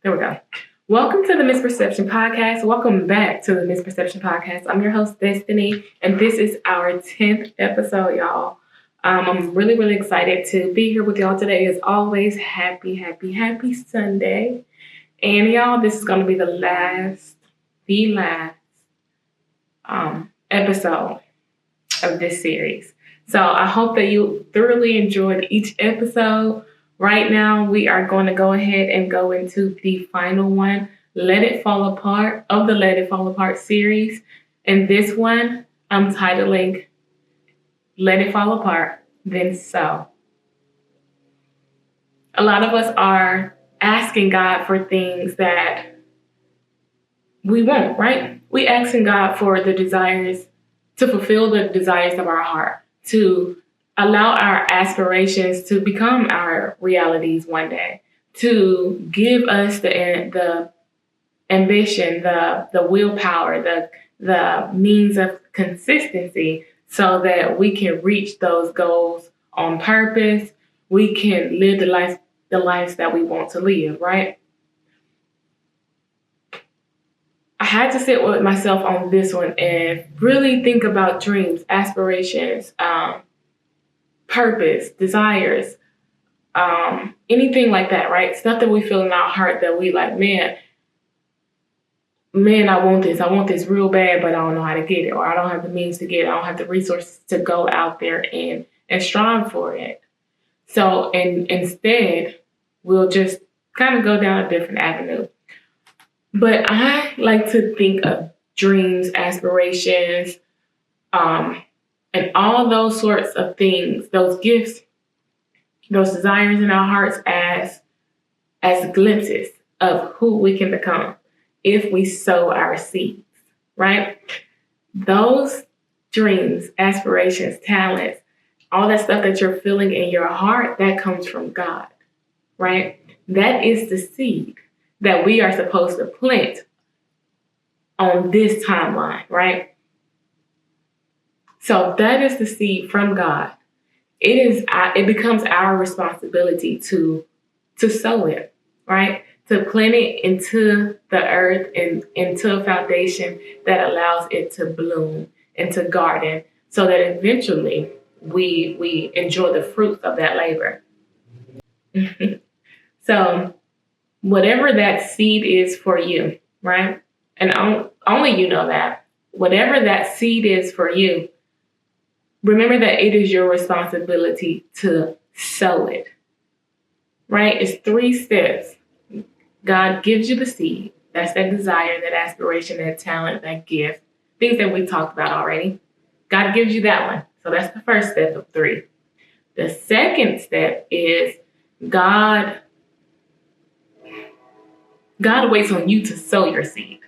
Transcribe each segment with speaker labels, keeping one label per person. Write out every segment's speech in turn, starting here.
Speaker 1: There we go. Welcome to the Misperception Podcast. Welcome back to the Misperception Podcast. I'm your host, Destiny, and this is our 10th episode, y'all. I'm really, really excited to be here with y'all today. As always, happy Sunday. And y'all, this is going to be the last episode of this series. So I hope that you thoroughly enjoyed each episode. Right now, we are going to go ahead and go into the final one, Let It Fall Apart, of the Let It Fall Apart series. And this one, I'm titling Let It Fall Apart, Then So. A lot of us are asking God for things that we want, right? We asking God for the desires, to fulfill the desires of our heart, to allow our aspirations to become our realities one day, to give us the ambition, the willpower, the means of consistency so that we can reach those goals on purpose. We can live the lives that we want to live, right? I had to sit with myself on this one and really think about dreams, aspirations, purpose, desires, anything like that, right? Stuff that we feel in our heart that we like, man, I want this real bad, but I don't know how to get it, or I don't have the means to get it, I don't have the resources to go out there and strive for it. So, and instead, we'll just kind of go down a different avenue. But I like to think of dreams, aspirations, and all those sorts of things, those gifts, those desires in our hearts as glimpses of who we can become if we sow our seeds, right? Those dreams, aspirations, talents, all that stuff that you're feeling in your heart, that comes from God, right? That is the seed that we are supposed to plant on this timeline, right? So that is the seed from God. It becomes our responsibility to sow it, right? To plant it into the earth and into a foundation that allows it to bloom and to garden so that eventually we enjoy the fruits of that labor. So whatever that seed is for you, right? And only you know that. Whatever that seed is for you, remember that it is your responsibility to sow it, right? It's 3 steps. God gives you the seed. That's that desire, that aspiration, that talent, that gift, things that we talked about already. God gives you that one. So that's the first step of 3. The second step is God waits on you to sow your seed.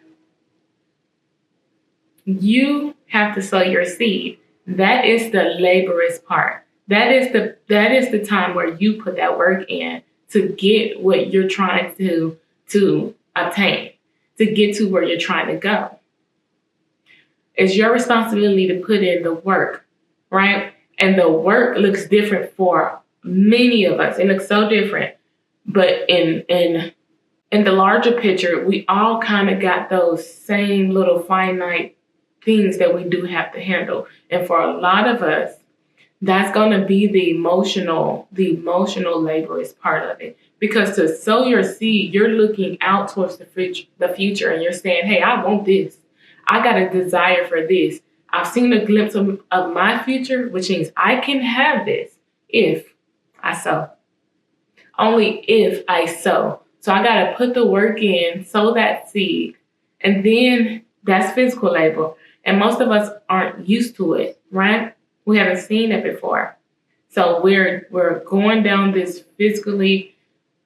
Speaker 1: You have to sow your seed. That is the laborious part. That is the time where you put that work in to get what you're trying to obtain, to get to where you're trying to go. It's your responsibility to put in the work, right? And the work looks different for many of us. It looks so different. But in the larger picture, we all kind of got those same little finite things that we do have to handle. And for a lot of us, that's going to be the emotional laborious part of it. Because to sow your seed, you're looking out towards the future and you're saying, hey, I want this. I got a desire for this. I've seen a glimpse of my future, which means I can have this if I sow. Only if I sow. So I got to put the work in, sow that seed, and then that's physical labor. And most of us aren't used to it, right? We haven't seen it before. So we're going down this physically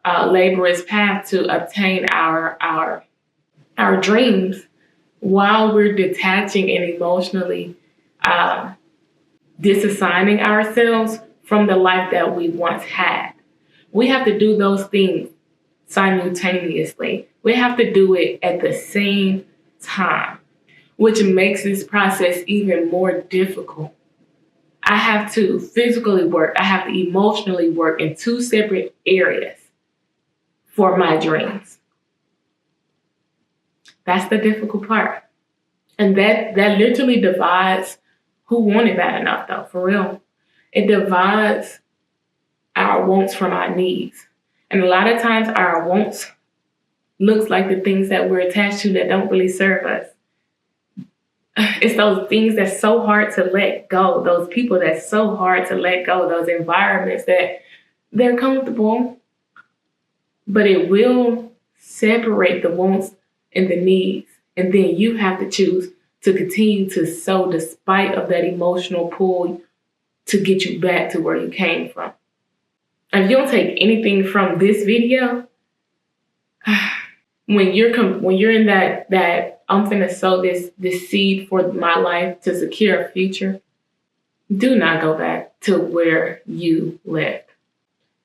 Speaker 1: laborious path to obtain our dreams while we're detaching and emotionally disassigning ourselves from the life that we once had. We have to do those things simultaneously. We have to do it at the same time, which makes this process even more difficult. I have to physically work. I have to emotionally work in 2 separate areas for my dreams. That's the difficult part. And that literally divides who want it bad enough, though, for real. It divides our wants from our needs. And a lot of times our wants looks like the things that we're attached to that don't really serve us. It's those things that's so hard to let go, those people that's so hard to let go, those environments that they're comfortable, but it will separate the wants and the needs. And then you have to choose to continue to sow despite of that emotional pull to get you back to where you came from. If you don't take anything from this video, when you're in that I'm finna sow this seed for my life to secure a future, do not go back to where you left.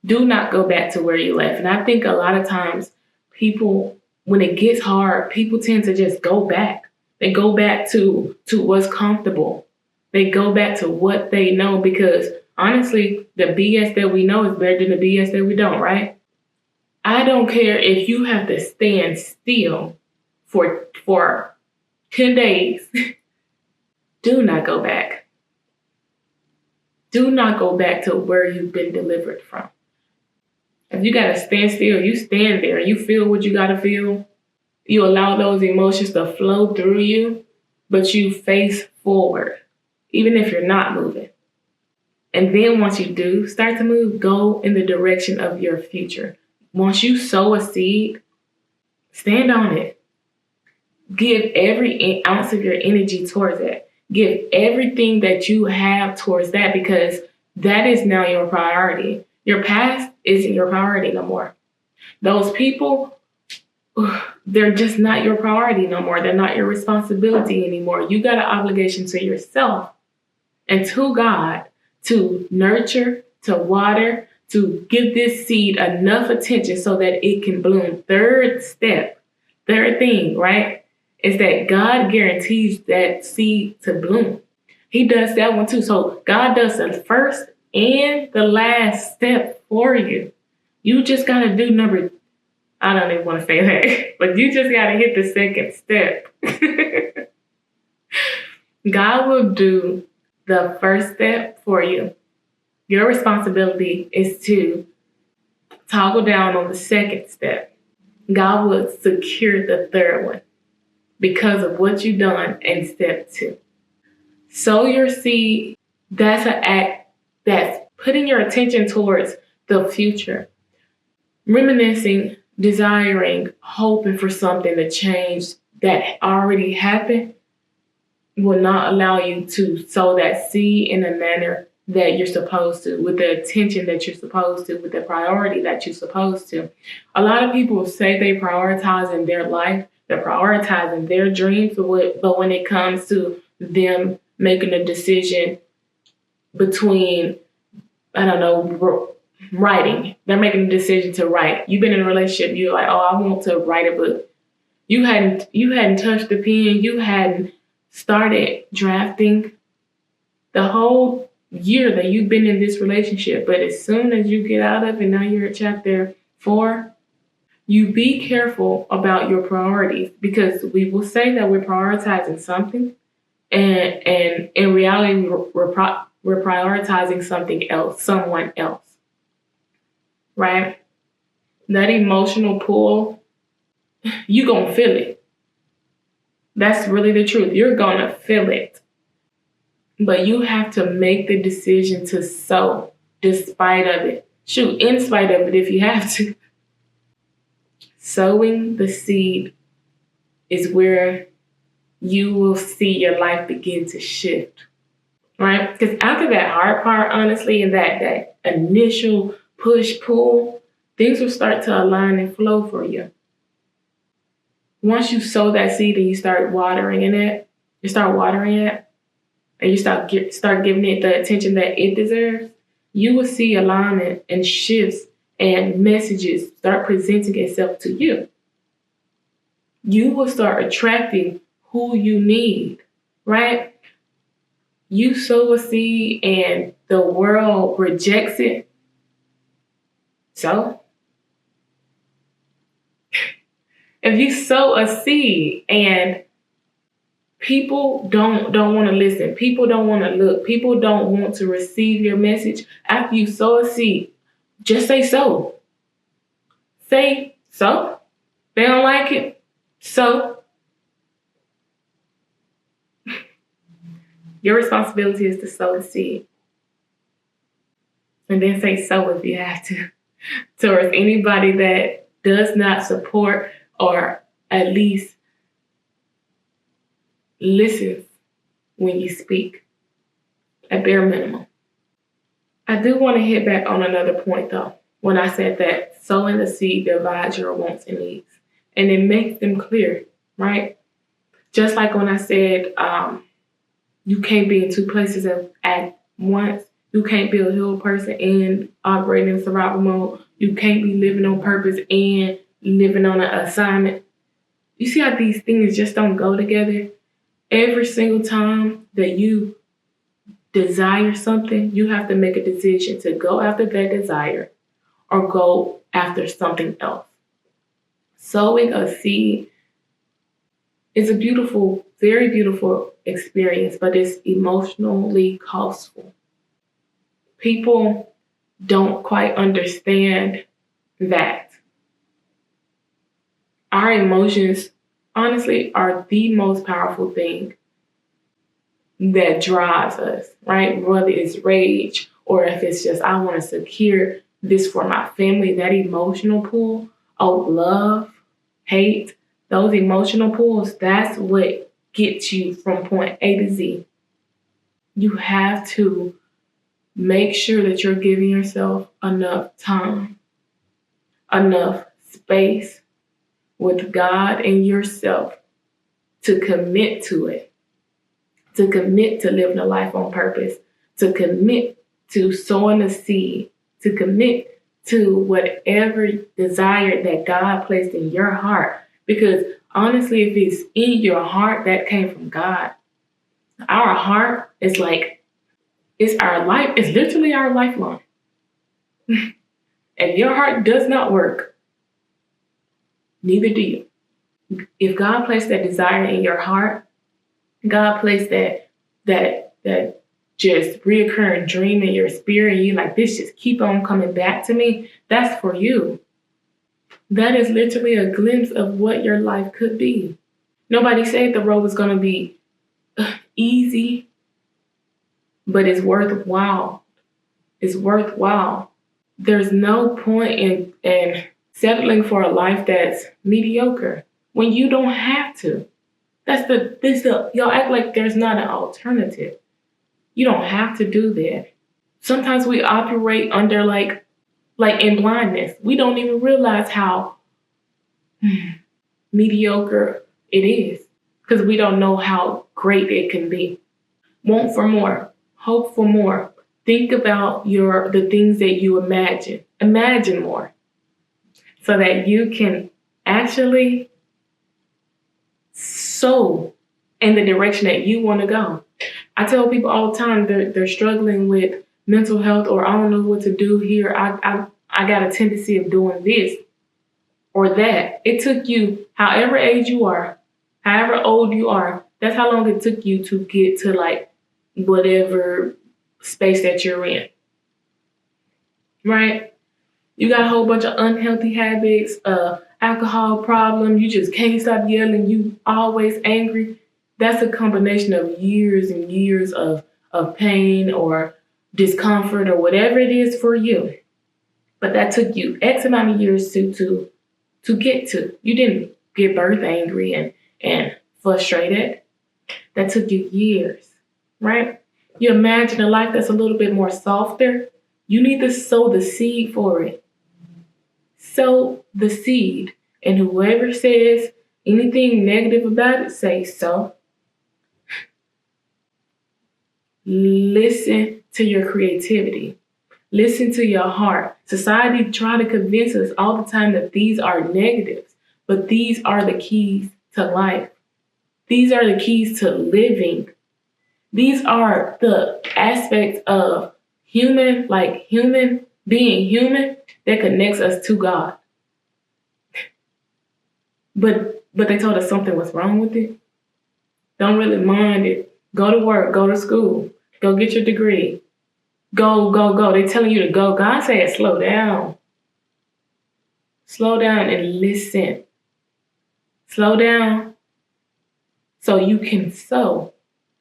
Speaker 1: Do not go back to where you left. And I think a lot of times people, when it gets hard, people tend to just go back. They go back to what's comfortable. They go back to what they know because honestly, the BS that we know is better than the BS that we don't, right? I don't care if you have to stand still for 10 days. Do not go back. Do not go back to where you've been delivered from. If you got to stand still, you stand there. You feel what you got to feel. You allow those emotions to flow through you, but you face forward, even if you're not moving. And then once you do start to move, go in the direction of your future. Once you sow a seed, stand on it. Give every ounce of your energy towards it. Give everything that you have towards that because that is now your priority. Your past isn't your priority no more. Those people, they're just not your priority no more. They're not your responsibility anymore. You got an obligation to yourself and to God to nurture, to water, to give this seed enough attention so that it can bloom. Third thing, right, is that God guarantees that seed to bloom. He does that one too. So God does the first and the last step for you. You just got to do I don't even want to say that, but you just got to hit the second step. God will do the first step for you. Your responsibility is to toggle down on the second step. God will secure the third one because of what you've done in step 2. Sow your seed. That's an act that's putting your attention towards the future. Reminiscing, desiring, hoping for something to change that already happened will not allow you to sow that seed in a manner that you're supposed to, with the attention that you're supposed to, with the priority that you're supposed to. A lot of people say they prioritize in their life, they're prioritizing their dreams, but when it comes to them making a decision between, writing, they're making a decision to write. You've been in a relationship, you're like, oh, I want to write a book. You hadn't touched the pen, you hadn't started drafting the whole year that you've been in this relationship. But as soon as you get out of it, now you're at chapter 4, you be careful about your priorities because we will say that we're prioritizing something and in reality, we're prioritizing something else, someone else, right? That emotional pull, you're going to feel it. That's really the truth. You're going to feel it. But you have to make the decision to sow despite of it. Shoot, in spite of it if you have to. Sowing the seed is where you will see your life begin to shift, right? Because after that hard part, honestly, and that initial push-pull, things will start to align and flow for you. Once you sow that seed and you start watering it, and you start giving it the attention that it deserves, you will see alignment and shifts and messages start presenting itself to you. You will start attracting who you need, right? You sow a seed and the world rejects it. So If you sow a seed and people don't want to listen, people don't want to look, people don't want to receive your message after you sow a seed, just say so. Say so. They don't like it. So your responsibility is to sow the seed. And then say so if you have to. Towards anybody that does not support or at least listens when you speak, at bare minimum. I do want to hit back on another point though, when I said that sowing the seed divides your wants and needs. And it makes them clear, right? Just like when I said you can't be in two places at once. You can't be a healed person and operate in survival mode. You can't be living on purpose and living on an assignment. You see how these things just don't go together? Every single time that you desire something, you have to make a decision to go after that desire or go after something else. Sowing a seed is a beautiful, very beautiful experience, but it's emotionally costful. People don't quite understand that our emotions, honestly, are the most powerful thing that drives us, right? Whether it's rage or if it's just, I want to secure this for my family, that emotional pull of love, hate, those emotional pulls, that's what gets you from point A to Z. You have to make sure that you're giving yourself enough time, enough space with God and yourself to commit to it, to commit to living a life on purpose, to commit to sowing a seed, to commit to whatever desire that God placed in your heart. Because honestly, if it's in your heart, that came from God. Our heart is like, it's our life, it's literally our lifeline. If your heart does not work, neither do you. If God placed that desire in your heart, God placed that just reoccurring dream in your spirit, and you like, this just keep on coming back to me, that's for you. That is literally a glimpse of what your life could be. Nobody said the road was going to be easy, but it's worthwhile. It's worthwhile. There's no point in settling for a life that's mediocre when you don't have to. Y'all act like there's not an alternative. You don't have to do that. Sometimes we operate under like in blindness. We don't even realize how mediocre it is because we don't know how great it can be. Want for more, hope for more. Think about the things that you imagine. Imagine more so that you can actually sow in the direction that you want to go. I tell people all the time they're struggling with mental health or I don't know what to do here. I got a tendency of doing this or that. It took you, however age you are, however old you are, that's how long it took you to get to like whatever space that you're in. Right? You got a whole bunch of unhealthy habits, alcohol problem, you just can't stop yelling, you always angry. That's a combination of years and years of pain or discomfort or whatever it is for you. But that took you X amount of years to get to. You didn't give birth angry and frustrated. That took you years, right? You imagine a life that's a little bit more softer. You need to sow the seed for it. Sow the seed. And whoever says anything negative about it, say so. Listen to your creativity. Listen to your heart. Society try to convince us all the time that these are negatives, but these are the keys to life. These are the keys to living. These are the aspects of human being human that connects us to God. but they told us something was wrong with it. Don't really mind it. Go to work, go to school, go get your degree. Go, go, go. They're telling you to go. God said, slow down. Slow down and listen. Slow down so you can sow.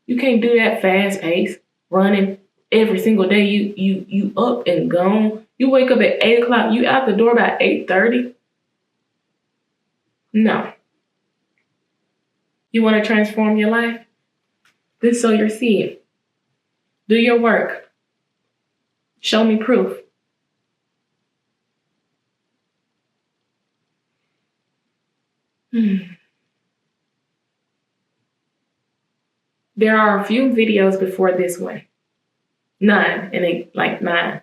Speaker 1: You can't do that fast pace, running every single day. You up and gone. You wake up at 8 o'clock. You out the door by 8:30. No. You want to transform your life? Then sow your seed. Do your work. Show me proof. There are a few videos before this one. None. Nine.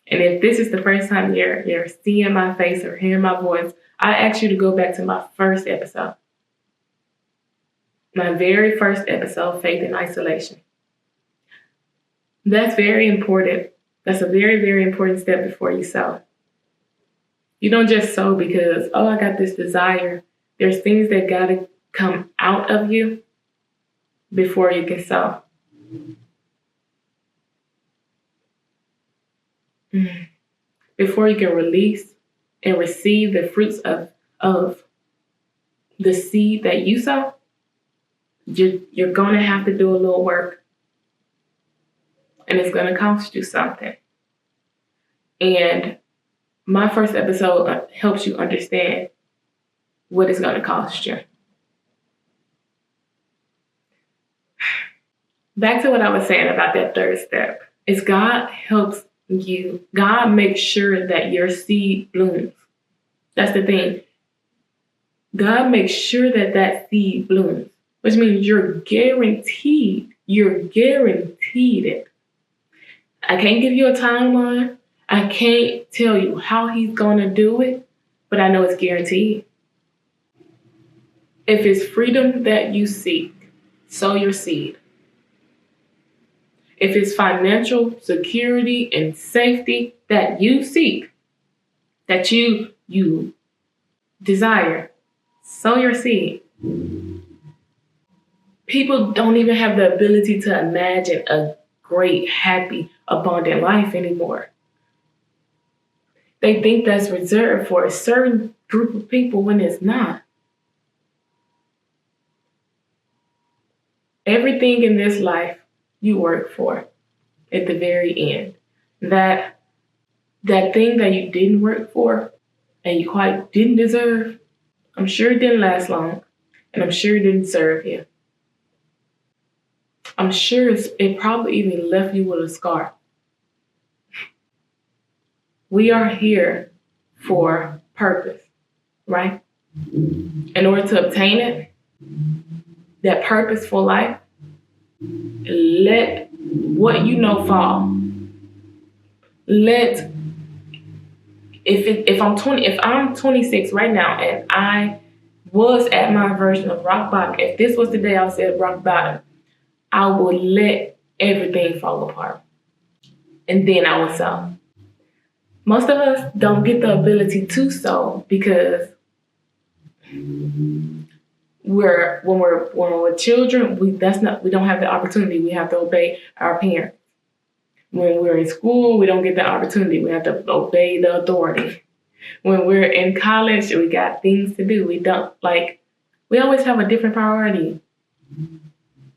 Speaker 1: And if this is the first time you're seeing my face or hearing my voice, I ask you to go back to my first episode. My very first episode, Faith in Isolation. That's very important. That's a very, very important step before you sow. You don't just sow because, oh, I got this desire. There's things that got to come out of you before you can sow. Before you can release and receive the fruits of the seed that you sow, you're going to have to do a little work. And it's going to cost you something. And my first episode helps you understand what it's going to cost you. Back to what I was saying about that third step is God helps you. God makes sure that your seed blooms. That's the thing. God makes sure that that seed blooms, which means you're guaranteed it. I can't give you a timeline. I can't tell you how he's going to do it, but I know it's guaranteed. If it's freedom that you seek, sow your seed. If it's financial security and safety that you seek, that you desire, sow your seed. People don't even have the ability to imagine a great, happy, abundant life anymore. They think that's reserved for a certain group of people when it's not. Everything in this life you work for at the very end. That thing that you didn't work for and you quite didn't deserve, I'm sure it didn't last long, and I'm sure it didn't serve you. I'm sure it probably even left you with a scar. We are here for purpose, right? In order to obtain it, that purposeful life, let what you know fall. If I'm 26 right now and I was at my version of rock bottom, if this was the day I said rock bottom, I would let everything fall apart. And then I would sow. Most of us don't get the ability to sow because when we're children, we don't have the opportunity. We have to obey our parents. When we're in school, we don't get the opportunity. We have to obey the authority. When we're in college, we got things to do. We always have a different priority.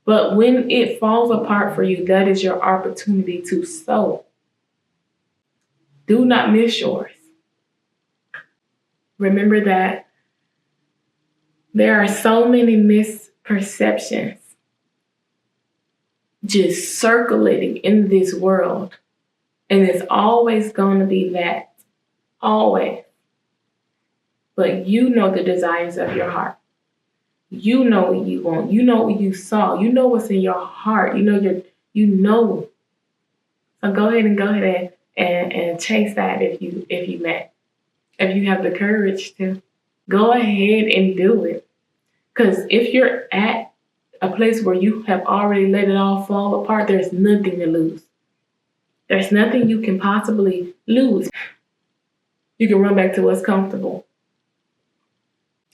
Speaker 1: But when it falls apart for you, that is your opportunity to sow. Do not miss yours. Remember that there are so many misperceptions just circulating in this world. And it's always going to be that. Always. But you know the desires of your heart. You know what you want. You know what you saw. You know what's in your heart. You know. So go ahead and chase that if you have the courage to. Go ahead and do it. Because if you're at a place where you have already let it all fall apart, there's nothing to lose. There's nothing you can possibly lose. You can run back to what's comfortable.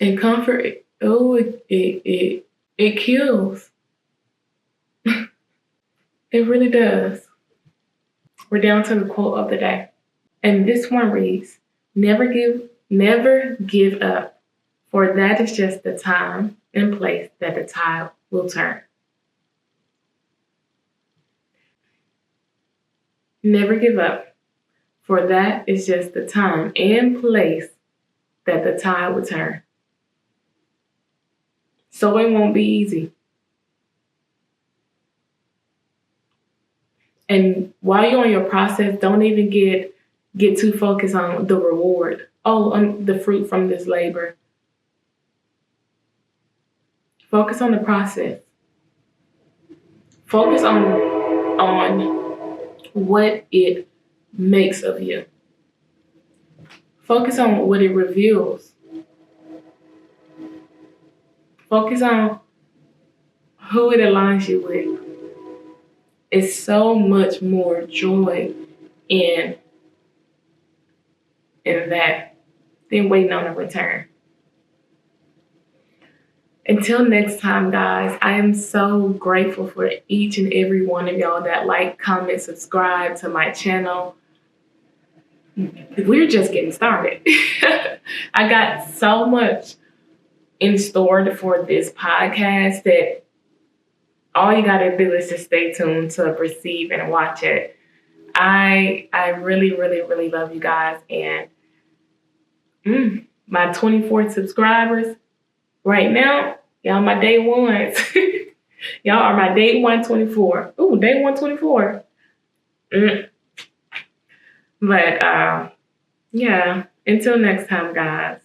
Speaker 1: And comfort, oh, it kills. It really does. We're down to the quote of the day. And this one reads, never give up, for that is just the time and place that the tide will turn. Never give up, for that is just the time and place that the tide will turn. So it won't be easy. And while you're on your process, don't even get too focused on the reward. Oh, on the fruit from this labor. Focus on the process. Focus on what it makes of you. Focus on what it reveals. Focus on who it aligns you with. It's so much more joy in that than waiting on a return. Until next time, guys, I am so grateful for each and every one of y'all that like, comment, subscribe to my channel. We're just getting started. I got so much in store for this podcast that all you got to do is just stay tuned to receive and watch it. I really, really, really love you guys. And my 24 subscribers right now, y'all my day ones. Y'all are my day 124. Ooh, day 124. But yeah, until next time, guys.